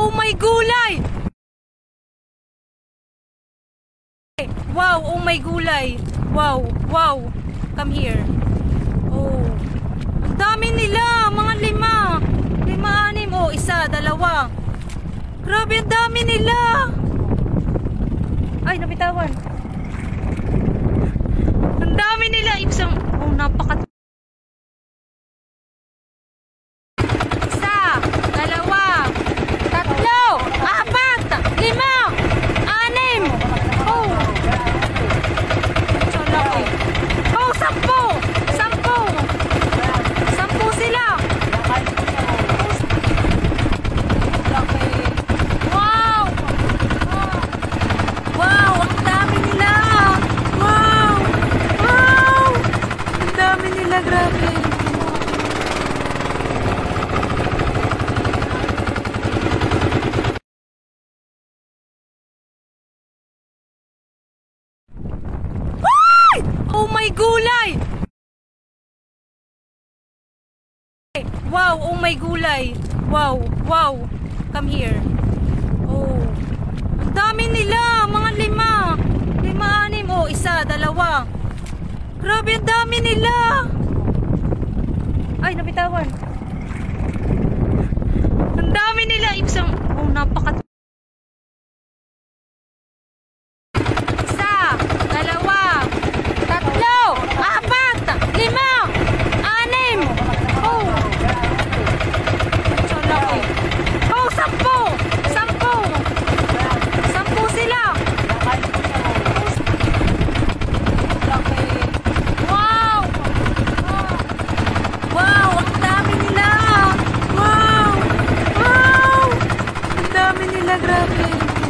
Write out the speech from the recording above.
Oh my gulay! Wow, oh my gulay. Wow, wow. Come here. Oh. Ang dami nila, mga 5. 5, 6. Oh, 1, 2. Grabe, ang dami nila. Ay, napitawan. Ang dami nila. Ibsang, oh, napaka... 10. Oh my gulay! Wow, oh my gulay. Wow, wow. Come here. Oh. Ang dami nila, mga 5. 5, 6. Oh, 1, 2. Grabe, ang dami nila. Ay, napitawan. Ang dami nila. Ibsang, oh, napaka... 10. Grabe.